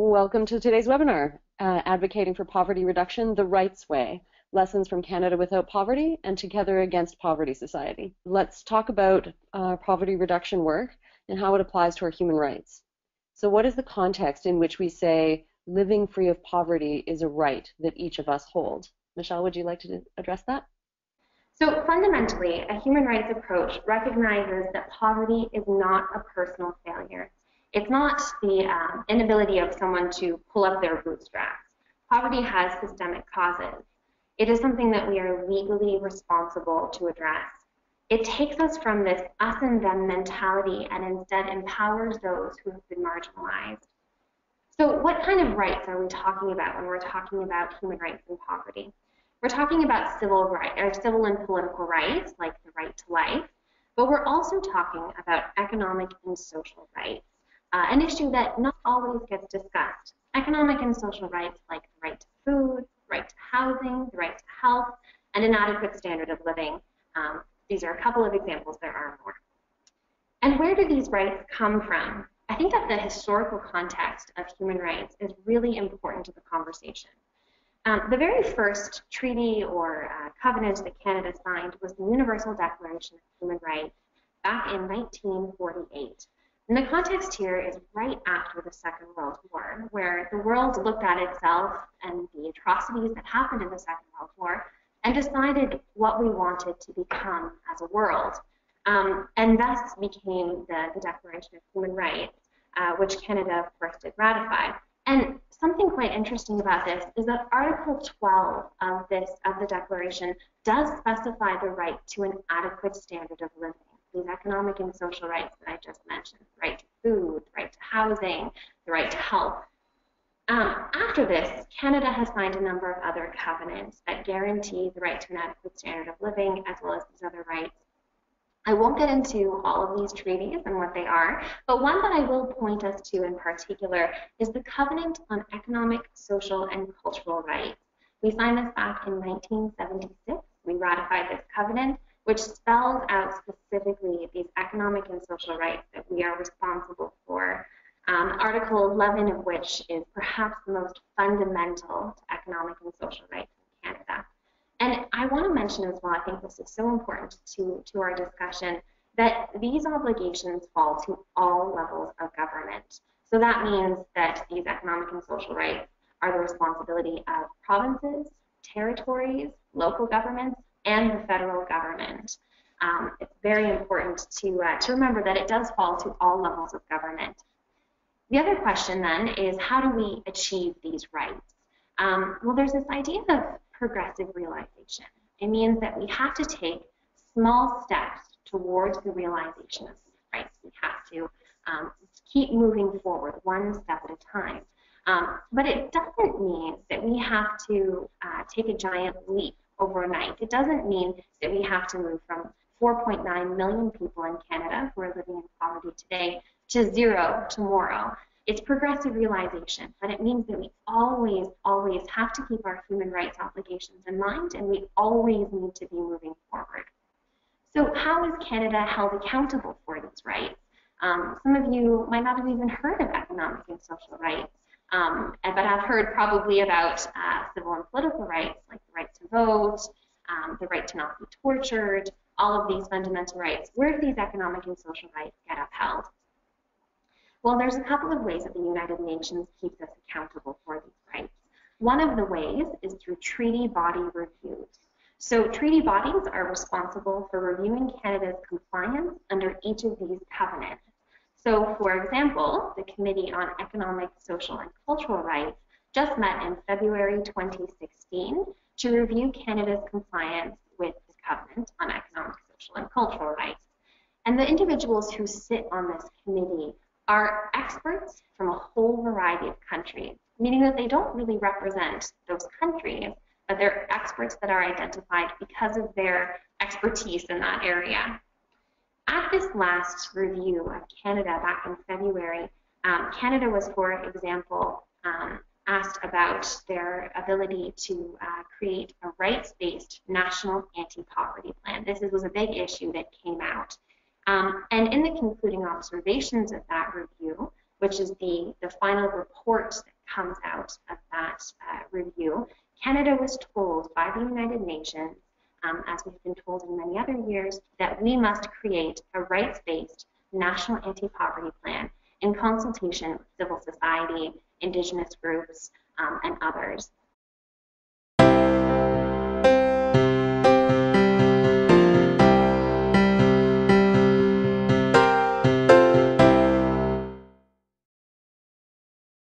Welcome to today's webinar, Advocating for Poverty Reduction the Rights Way, Lessons from Canada Without Poverty and Together Against Poverty Society. Let's talk about poverty reduction work and how it applies to our human rights. So what is the context in which we say living free of poverty is a right that each of us hold? Michèle, would you like to address that? So fundamentally, a human rights approach recognizes that poverty is not a personal failure. It's not the inability of someone to pull up their bootstraps. Poverty has systemic causes. It is something that we are legally responsible to address. It takes us from this us and them mentality and instead empowers those who have been marginalized. So what kind of rights are we talking about when we're talking about human rights and poverty? We're talking about civil and political rights, like the right to life, but we're also talking about economic and social rights, an issue that not always gets discussed. Economic and social rights like the right to food, the right to housing, the right to health, and an adequate standard of living. These are a couple of examples, there are more. And where do these rights come from? I think that the historical context of human rights is really important to the conversation. The very first treaty or covenant that Canada signed was the Universal Declaration of Human Rights back in 1948. And the context here is right after the Second World War, where the world looked at itself and the atrocities that happened in the Second World War and decided what we wanted to become as a world. And thus became the Declaration of Human Rights, which Canada, of course, did ratify. And something quite interesting about this is that Article 12 of the Declaration does specify the right to an adequate standard of living. These economic and social rights that I just mentioned, the right to food, the right to housing, the right to health. After this, Canada has signed a number of other covenants that guarantee the right to an adequate standard of living as well as these other rights. I won't get into all of these treaties and what they are, but one that I will point us to in particular is the Covenant on Economic, Social, and Cultural Rights. We signed this back in 1976. We ratified this covenant, which spells out specifically these economic and social rights that we are responsible for. Article 11 of which is perhaps the most fundamental to economic and social rights in Canada. And I want to mention as well, I think this is so important to our discussion, that these obligations fall to all levels of government. So that means that these economic and social rights are the responsibility of provinces, territories, local governments, and the federal government. It's very important to remember that it does fall to all levels of government. The other question then is, how do we achieve these rights? Well, there's this idea of progressive realization. It means that we have to take small steps towards the realization of these rights. We have to keep moving forward one step at a time. But it doesn't mean that we have to take a giant leap overnight. It doesn't mean that we have to move from 4.9 million people in Canada who are living in poverty today to 0 tomorrow. It's progressive realization, but it means that we always have to keep our human rights obligations in mind, and we always need to be moving forward. So how is Canada held accountable for these rights? Some of you might not have even heard of economic and social rights, but have heard probably about civil and political rights, like the right to vote, the right to not be tortured, all of these fundamental rights. Where do these economic and social rights get upheld? Well, there's a couple of ways that the United Nations keeps us accountable for these rights. One of the ways is through treaty body reviews. So treaty bodies are responsible for reviewing Canada's compliance under each of these covenants. So, for example, the Committee on Economic, Social, and Cultural Rights just met in February 2016 to review Canada's compliance with the Covenant on Economic, Social, and Cultural Rights. And the individuals who sit on this committee are experts from a whole variety of countries, meaning that they don't really represent those countries, but they're experts that are identified because of their expertise in that area. At this last review of Canada back in February, Canada was, for example, asked about their ability to create a rights-based national anti-poverty plan. This was a big issue that came out. And in the concluding observations of that review, which is the final report that comes out of that review. Canada was told by the United Nations, as we've been told in many other years, that we must create a rights-based national anti-poverty plan in consultation with civil society, Indigenous groups, and others.